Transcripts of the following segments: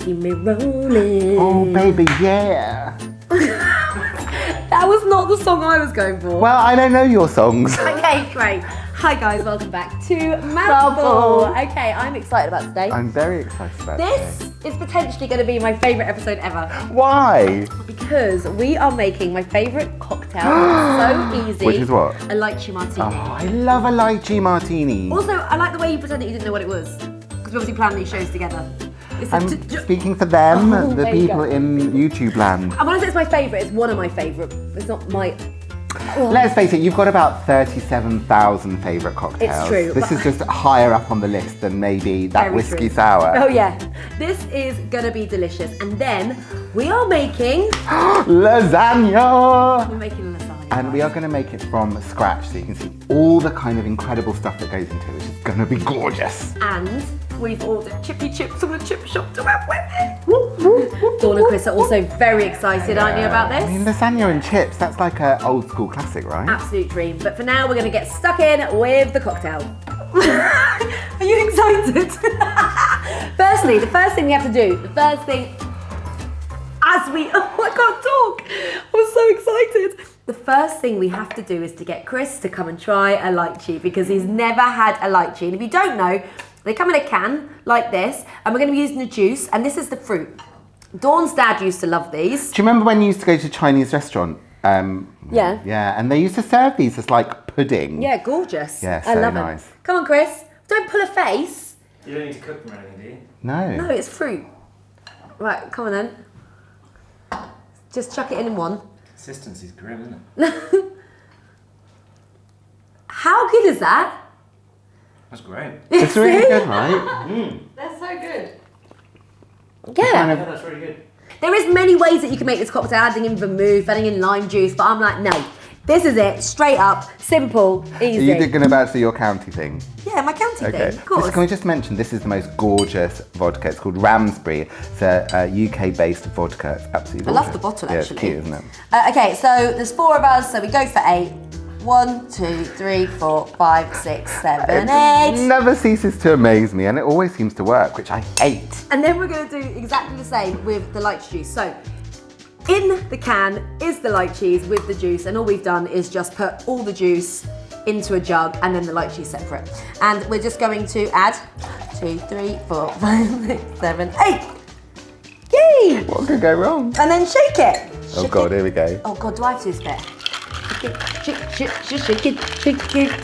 see me rolling. Oh, baby, yeah. That was not the song I was going for. Well, I don't know your songs. Okay, great. Hi guys, welcome back to Mouthfull. Okay, I'm excited about today. I'm very excited about This is potentially going to be my favourite episode ever. Why? Because we are making my favourite cocktail. It's so easy. Which is what? A Lychee Martini. Oh, I love a Lychee Martini. Also, I like the way you pretended you didn't know what it was. Because we obviously planned these shows together. I'm speaking for them, the there you people go. in YouTube land. And when I say it's my favourite, it's one of my favourite. It's not my... Oh. Let's face it, you've got about 37,000 favourite cocktails. It's true. This is just higher up on the list than maybe that Very whiskey true. sour. Oh yeah. This is gonna be delicious. And then we are making... Lasagna! We're making lasagna. And we are going to make it from scratch so you can see all the kind of incredible stuff that goes into it, which is going to be gorgeous. And we've ordered chippy chips from the chip shop to have with it. Dawn and Chris are also very excited, aren't you, about this? I mean, lasagna and chips, that's like an old school classic, right? Absolute dream. But for now, we're going to get stuck in with the cocktail. Are you excited? Firstly, the first thing we have to do, oh, I can't talk. I'm so excited. The first thing we have to do is to get Chris to come and try a lychee because he's never had a lychee. And if you don't know, they come in a can like this, and we're going to be using the juice, and this is the fruit. Dawn's dad used to love these. Do you remember when you used to go to a Chinese restaurant? Yeah. Yeah, and they used to serve these as like pudding. Yeah, gorgeous. Yeah, I so love nice. it. Come on, Chris. Don't pull a face. You don't need to cook them or anything, do you? No. No, it's fruit. Right, come on then. Just chuck it in one. Consistency's grim, isn't it? How good is that? That's great. It's really good, right? That's so good. Kind Yeah. of- Yeah, that's really good. There is many ways that you can make this cocktail, adding in vermouth, adding in lime juice, but I'm like, no. This is it, straight up, simple, easy. Are you going about to do your county thing? Yeah, my county Okay. thing, of course. Can we just mention, this is the most gorgeous vodka. It's called Ramsbury. It's a UK-based vodka. It's absolutely I gorgeous. love the bottle, Yeah, actually. it's cute, isn't it? Okay, so there's 4 of us, so we go for 8. 1, 2, 3, 4, 5, 6, 7, 8. It never ceases to amaze me, and it always seems to work, which I hate. And then we're going to do exactly the same with the lychee juice. So, in the can is the lychees with the juice, and all we've done is just put all the juice into a jug and then the lychee separate. And we're just going to add 2, 3, 4, 5, 6, 7, 8. Yay! What could go wrong? And then shake it. Oh Shake God, it. here we go. Oh God, do I have to do this bit? Shake it, shake it, shake it.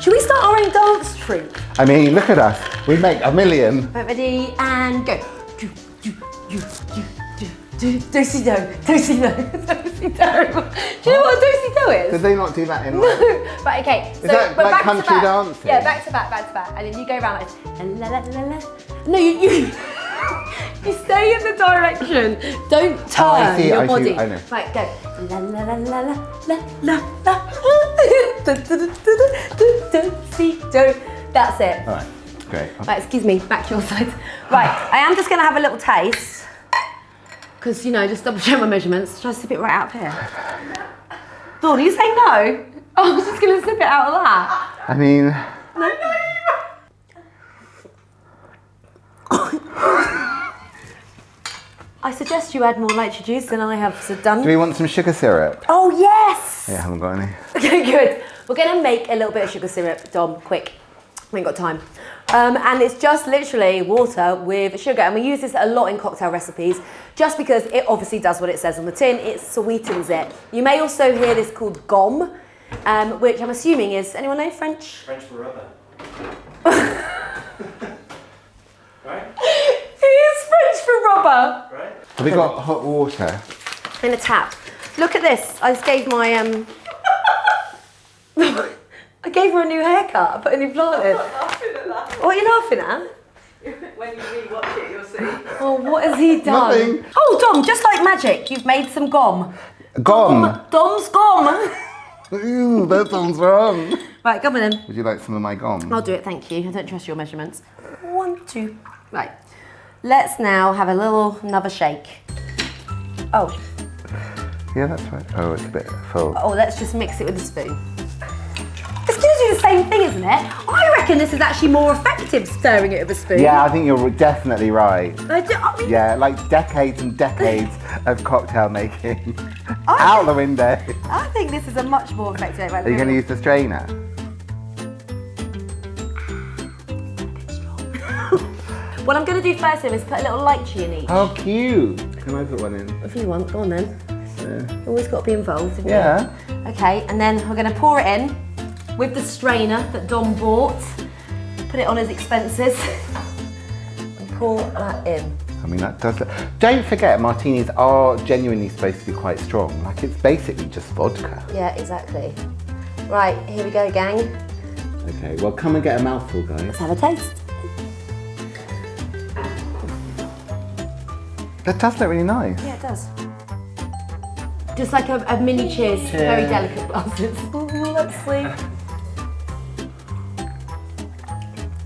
Should we start our own dance troupe? I mean, look at us. We make a million. Ready and go. Do-si-do, do-si-do, do-si-do. Do you know what a do-si-do is? Did they not do that in No. Right, okay. So that we're like back country to back. dancing? Yeah, back to back. And then you go around like la la la la. No, you you stay in the direction. Don't turn I see, your I see, body. I know. Right, go. La la la la la la la. Do-si-do. That's it. All right, great. Right, excuse me, back to your side. Right, I am just going to have a little taste. Because, you know, just double check my measurements. Should I sip it right out of here? Dawn, are you saying no? Oh, I was just going to sip it out of that. I mean, No? I suggest you add more lychee juice than I have done. do we want some sugar syrup? Oh, yes! Yeah, I haven't got any. Okay, good. We're going to make a little bit of sugar syrup, Dom, quick. We ain't got time. And it's just literally water with sugar. And we use this a lot in cocktail recipes just because it obviously does what it says on the tin. It sweetens it. You may also hear this called gomme, which I'm assuming is, anyone know French? French for rubber. Right? It is French for rubber. Right? Have we got hot water? In a tap. Look at this. I just gave my, I gave her a new haircut. I put a new plant in. Laughing at that. What are you laughing at? When you rewatch it, you'll see. Oh, what has he done? Nothing. Oh, Dom, just like magic, you've made some gomme. Gone. Dom's gomme. Ooh, that sounds wrong. Right, come on then. Would you like some of my gum? I'll do it, thank you. I don't trust your measurements. 1, 2. Right. Let's now have another shake. Oh, Yeah, that's right. Oh, it's a bit full. let's just mix it with a spoon. It's going to do the same thing, isn't it? I reckon this is actually more effective stirring it with a spoon. Yeah, I think you're definitely right. I mean, Yeah, like decades and decades of cocktail making. Out the window. I think this is a much more effective. Are you going to use the strainer? What I'm going to do first is put a little lychee in each. Oh, cute. Can I put one in? If you want, go on then. Yeah. Always got to be involved, haven't Yeah. you? Okay, and then we're going to pour it in with the strainer that Dom bought. Put it on his expenses. And pour that in. I mean, that does. Don't forget, martinis are genuinely supposed to be quite strong. Like, it's basically just vodka. Yeah, exactly. Right, here we go, gang. Okay, well, come and get a mouthful, guys. Let's have a taste. That does look really nice. Yeah, it does. Just like a mini cheers, very delicate glasses. Ooh, let's see.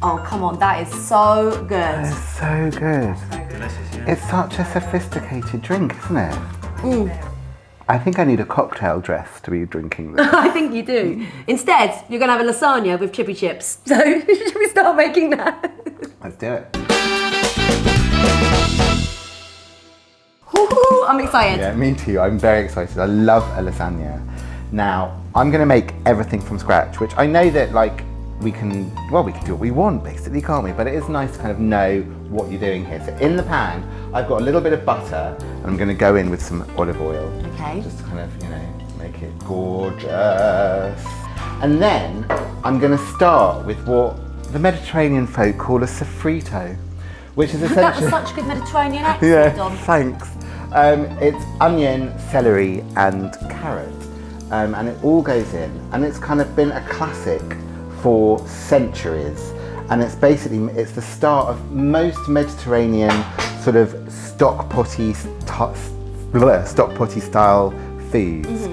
Oh, come on, that is so good. It's so good. Delicious, yeah. It's such a sophisticated drink, isn't it? I think I need a cocktail dress to be drinking this. I think you do. Instead, you're going to have a lasagna with chippy chips. So, should we start making that? Let's do it. Woohoo, I'm excited. Yeah, me too. I'm very excited. I love a lasagna. Now, I'm going to make everything from scratch, which I know that, like, we can do what we want, basically, can't we? But it is nice to kind of know what you're doing here. So in the pan, I've got a little bit of butter, and I'm going to go in with some olive oil. Okay. Just to kind of, you know, make it gorgeous. And then I'm going to start with what the Mediterranean folk call a sofrito, which is That essentially... was such a good Mediterranean accent, Yeah, Dom. thanks. It's onion, celery, and carrot, and it all goes in, and it's kind of been a classic for centuries, and it's the start of most Mediterranean sort of stock potty style foods.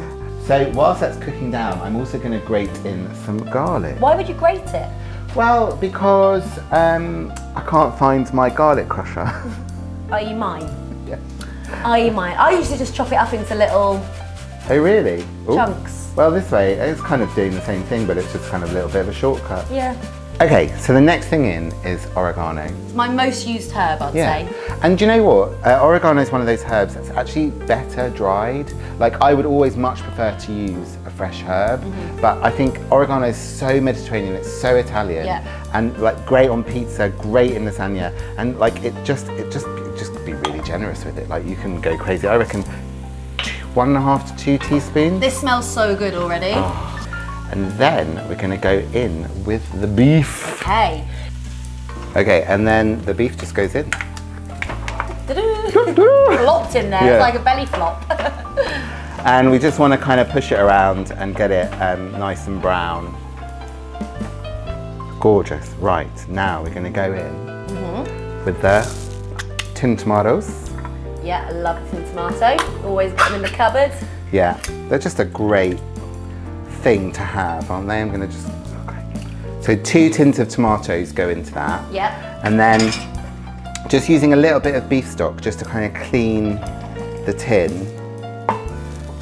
So whilst that's cooking down, I'm also going to grate in some garlic. Why would you grate it? Well, because I can't find my garlic crusher. Are you mine? Yeah. Are you mine? I usually just chop it up into little Oh, really? Ooh. chunks. Well, this way, it's kind of doing the same thing, but it's just kind of a little bit of a shortcut. Yeah. Okay, so the next thing in is oregano. It's my most used herb, I'd say. And do you know what? Oregano is one of those herbs that's actually better dried. Like, I would always much prefer to use a fresh herb, but I think oregano is so Mediterranean, it's so Italian, and like great on pizza, great in lasagna, and like it just be really generous with it. Like, you can go crazy. I reckon 1.5 to 2 teaspoons. This smells so good already. And then we're going to go in with the beef. Okay. Okay, and then the beef just goes in. Flopped in there, Yeah. it's like a belly flop. And we just want to kind of push it around and get it nice and brown. Gorgeous. Right, now we're going to go in with the tin tomatoes. Yeah, I love a tin tomato. Always got them in the cupboard. Yeah, they're just a great thing to have, aren't they? I'm going to just... Okay. So 2 tins of tomatoes go into that. Yep. And then just using a little bit of beef stock just to kind of clean the tin.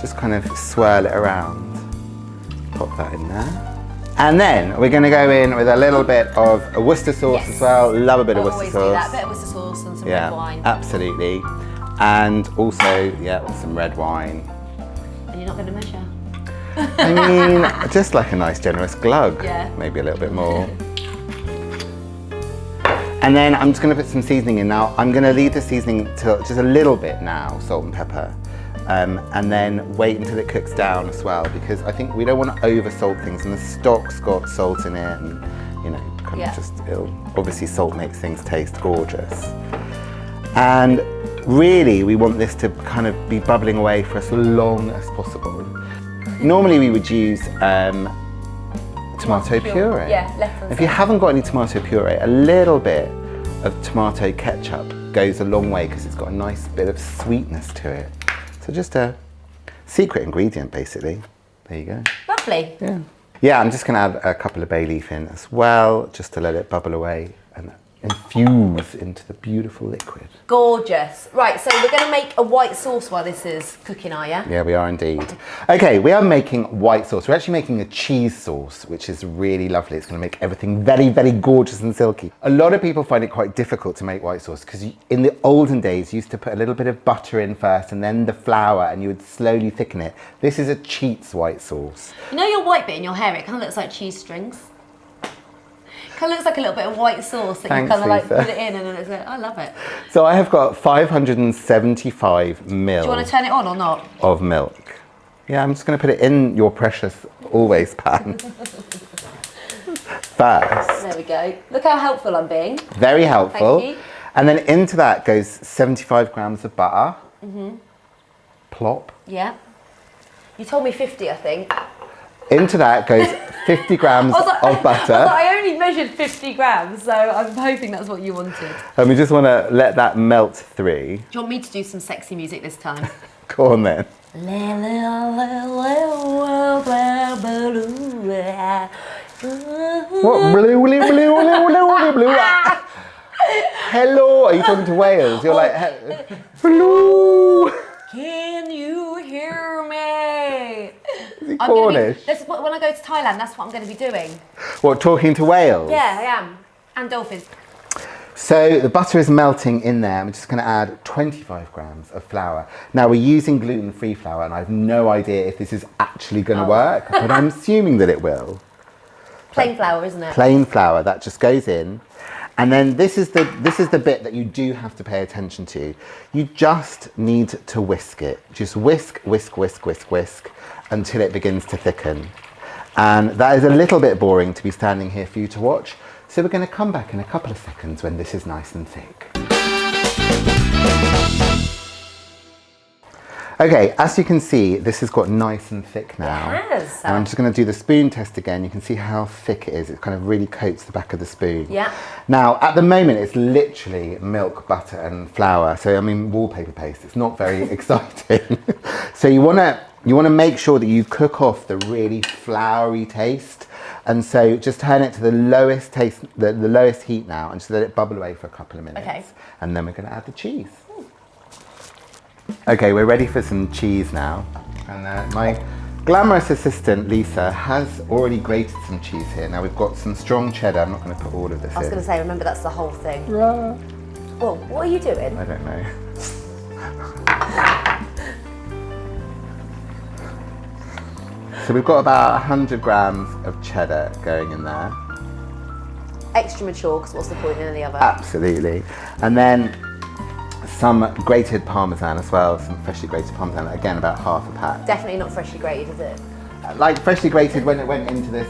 Just kind of swirl it around. Pop that in there. And then we're going to go in with a little bit of a Worcester sauce as well. Love a bit of Worcester Always sauce. do that, bit of Worcester sauce and some red wine. Absolutely. And also, some red wine. And you're not going to measure? I mean, just like a nice generous glug. Yeah. Maybe a little bit more. And then I'm just going to put some seasoning in now. I'm going to leave the seasoning till just a little bit now, salt and pepper. And then wait until it cooks down as well, because I think we don't want to over salt things, and the stock's got salt in it, and you know, kind of just obviously salt makes things taste gorgeous. And really we want this to kind of be bubbling away for as long as possible. Normally we would use tomato puree. Yeah, left and If you haven't got any tomato puree, a little bit of tomato ketchup goes a long way because it's got a nice bit of sweetness to it. So just a secret ingredient, basically. There you go. Lovely. Yeah. Yeah, I'm just going to add a couple of bay leaf in as well, just to let it bubble away and infuse into the beautiful liquid. Gorgeous. Right, so we're going to make a white sauce while this is cooking, are you? Yeah, we are indeed. Okay, we are making white sauce. We're actually making a cheese sauce, which is really lovely. It's going to make everything very, very gorgeous and silky. A lot of people find it quite difficult to make white sauce because in the olden days, you used to put a little bit of butter in first and then the flour, and you would slowly thicken it. This is a cheats white sauce. You know your white bit in your hair, it kind of looks like cheese strings. Kind of looks like a little bit of white sauce that Thanks, you kind of like Lisa. put it in and then it's like, I love it. So I have got 575 ml. Do you want to turn it on or not? Of milk. Yeah, I'm just going to put it in your precious always pan. First. There we go. Look how helpful I'm being. Very helpful. Thank you. And then into that goes 75 grams of butter. Plop. Yeah. You told me 50, I think. Into that goes 50 grams of butter. I only measured 50 grams, so I'm hoping that's what you wanted. And we just want to let that melt through. Do you want me to do some sexy music this time? Go on then. What? Blue, blue, blue, blue, blue, blue. Hello. Are you talking to whales? You're like, hello. Can you hear me? Is he Cornish? When I go to Thailand, that's what I'm going to be doing. What, talking to whales? Yeah, I am. And dolphins. So the butter is melting in there. I'm just going to add 25 grams of flour. Now we're using gluten-free flour, and I have no idea if this is actually going to work, but I'm assuming that it will. Plain flour, isn't it? Plain flour, that just goes in. And then this is the bit that you do have to pay attention to. You just need to whisk it. Just whisk, whisk, whisk, whisk, whisk until it begins to thicken. And that is a little bit boring to be standing here for you to watch. So we're going to come back in a couple of seconds when this is nice and thick. Okay, as you can see, this has got nice and thick now. It has. And I'm just going to do the spoon test again. You can see how thick it is. It kind of really coats the back of the spoon. Yeah. Now, at the moment, it's literally milk, butter, and flour. So, I mean, wallpaper paste. It's not very exciting. So you want to make sure that you cook off the really floury taste. And so just turn it to the lowest taste, the lowest heat now, and just let it bubble away for a couple of minutes. Okay. And then we're going to add the cheese. Okay, we're ready for some cheese now. And my glamorous assistant, Lisa, has already grated some cheese here. Now we've got some strong cheddar. I'm not going to put all of this in. I was going to say, remember, that's the whole thing. Rah. Well, what are you doing? I don't know. So we've got about 100 grams of cheddar going in there. Extra mature, because what's the point in any other? Absolutely. And then some grated parmesan as well, some freshly grated parmesan, again about half a pack. Definitely not freshly grated, is it? Like freshly grated when it went into this.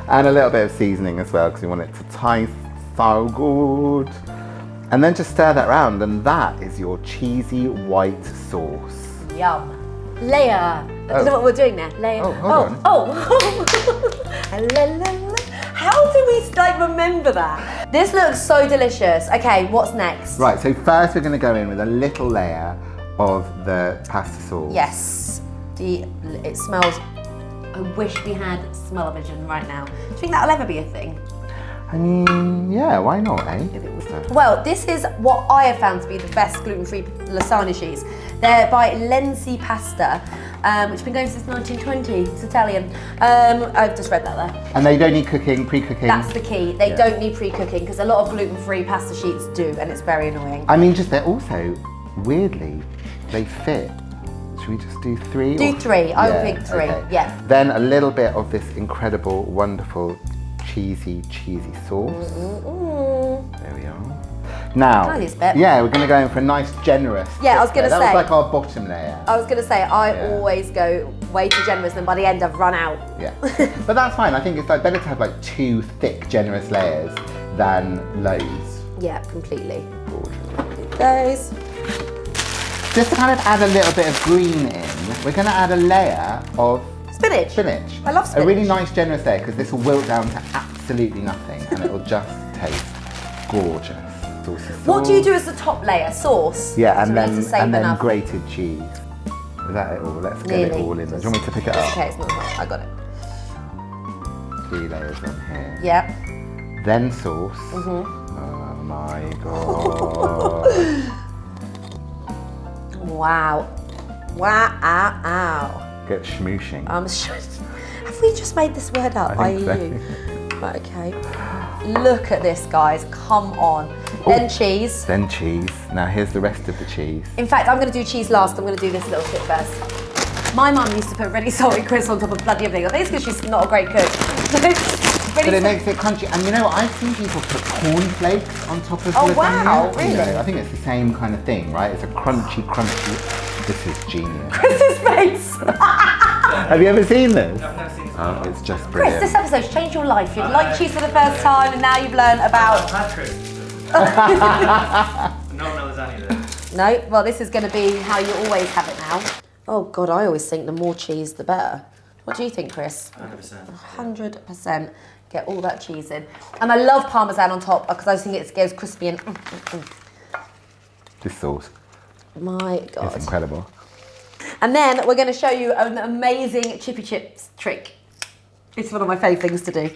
And a little bit of seasoning as well, because we want it to taste so good. And then just stir that around, and that is your cheesy white sauce. Yum. Layer. I don't know what we're doing now. Layer. Oh, hold on. How do we remember that? This looks so delicious. Okay, what's next? Right, so first we're going to go in with a little layer of the pasta sauce. Yes. It smells. I wish we had smell-o-vision right now. Do you think that'll ever be a thing? I mean, yeah, why not, eh? If it was. Well, this is what I have found to be the best gluten-free lasagna sheets. They're by Lychee Pasta, which has been going since 1920. It's Italian. I've just read that there. And they don't need pre-cooking? That's the key. They don't need pre-cooking, because a lot of gluten-free pasta sheets do, and it's very annoying. I mean, they're also, weirdly, they fit. Should we just do 3? Do 3. I would pick 3. Okay. Yeah. Then a little bit of this incredible, wonderful, cheesy sauce. There we are. Now, Tiniest bit. yeah, we're going to go in for a nice, generous. Yeah, I was gonna That say. was like our bottom layer. I was going to say, I Yeah. always go way too generous, and by the end I've run out. Yeah, but that's fine. I think it's better to have 2 thick, generous layers than loads. Yeah, completely. Gorgeous. Those. Just to kind of add a little bit of green in, we're going to add a layer of Spinach. spinach. I love spinach. A really nice, generous layer, because this will wilt down to absolutely nothing, and it will just taste gorgeous. Saucy What do you sauce. do as the top layer? Sauce? Yeah, So we need to save and then enough. grated cheese. Is that it all? Let's get Nearly. it all in. Do you want me to pick it up? Okay, it's not hot. I got it. 3 layers on here. Yeah. then sauce. Oh my god. Wow. Wow. Get schmooshing. Have we just made this word up? I think so. IU. Right, okay. Look at this, guys. Come on. Then cheese. Then cheese. Now here's the rest of the cheese. In fact, I'm going to do cheese last. I'm going to do this little bit first. My mum used to put really salty crisps on top of bloody everything. I think it's because she's not a great cook. But it makes it crunchy. And you know, I've seen people put cornflakes on top of lasagna. Wow, really? You know, I think it's the same kind of thing, right? It's a crunchy. This is genius. Chris's face. Have you ever seen this? I've never seen this. Oh, it's just Chris, brilliant. this episode's changed your life. You like cheese for the first time, and now you've learned about. I've had crisps. Not on a lasagna though. No, well, this is going to be how you always have it now. Oh God, I always think the more cheese, the better. What do you think, Chris? 100%. 100%. Get all that cheese in, and I love parmesan on top because I just think it goes crispy and. This sauce My God. is incredible. And then we're going to show you an amazing chippy chips trick. It's one of my favourite things to do.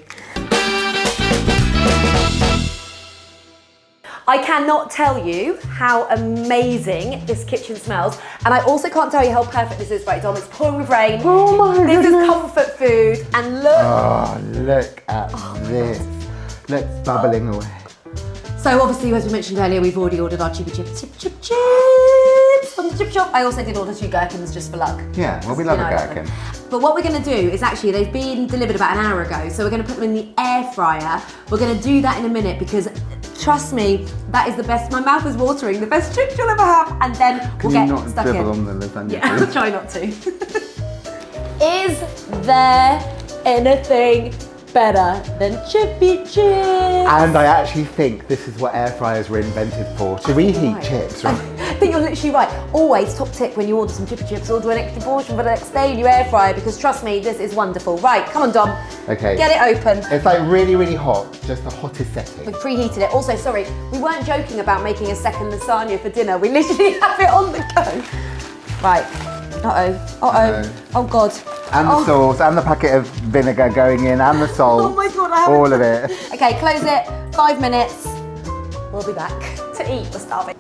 I cannot tell you how amazing this kitchen smells, and I also can't tell you how perfect this is, right, Dom? It's pouring with rain. Oh my This goodness. is comfort food, and look. Oh, look at this. Look, bubbling away. So obviously, as we mentioned earlier, we've already ordered our chippy chips from the chip shop. I also did order 2 gherkins just for luck. Yeah, well, we love a You know, I love gherkin. them. But what we're going to do is actually, they've been delivered about an hour ago, so we're going to put them in the air fryer. We're going to do that in a minute because, trust me, that is the best. My mouth is watering. The best chips you'll ever have, and then we'll Can get you not stuck in. dribble on the lasagna? Yeah, please? I'll try not to. Is there anything better than chippy chips? And I actually think this is what air fryers were invented for, to reheat Right. chips, right? I think you're literally right. Always top tip when you order some chippy chips, order an extra portion for the next day in your air fryer because trust me, this is wonderful. Right, come on, Dom. Okay. Get it open. It's like really, really hot, just the hottest setting. We've preheated it. Also, sorry, we weren't joking about making a second lasagna for dinner. We literally have it on the go. Right. Uh-oh. Oh, God. And the sauce, and the packet of vinegar going in, and the salt. Oh my God, I haven't all of it. Okay, close it. 5 minutes. We'll be back to eat. We're starving.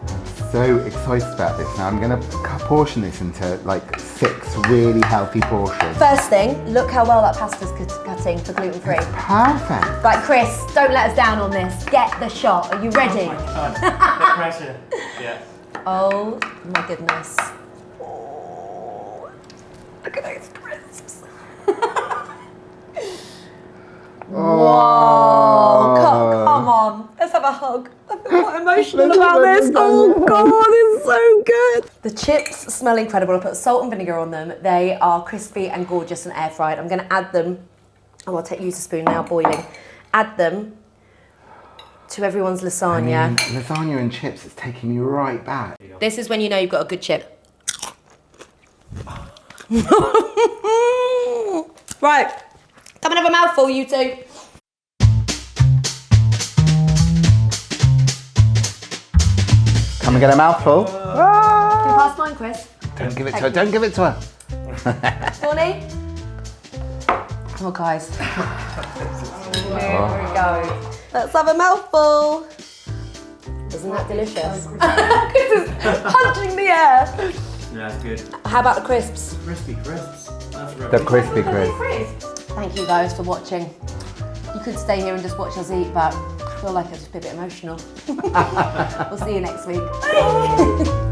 So excited about this. Now I'm going to portion this into like 6 really healthy portions. First thing, look how well that pasta's cutting for gluten-free. Perfect. Right, Chris, don't let us down on this. Get the shot. Are you ready? Oh my god. The pressure. Yeah. Oh my goodness. Oh, look at those crisps. Whoa, come on. Let's have a hug. I feel quite emotional about this. Oh God, it's so good. The chips smell incredible. I put salt and vinegar on them. They are crispy and gorgeous and air fried. I'm going to add them. Oh, I'll use a spoon now, boiling. Add them to everyone's lasagna. I mean, lasagna and chips, it's taking me right back. This is when you know you've got a good chip. Right, come and have a mouthful, you two. Come and get a mouthful. Can you pass mine, Chris? Don't give it to her. Don't give it to her. Thorny? Oh, guys. Here we go. Let's have a mouthful. Isn't that delicious? Chris is punching the air. Yeah, that's good. How about the crisps? Crispy crisps. That's The rubbish. crispy crisp. Thank you guys for watching. You could stay here and just watch us eat, but I feel like it's just a bit emotional. We'll see you next week. Bye.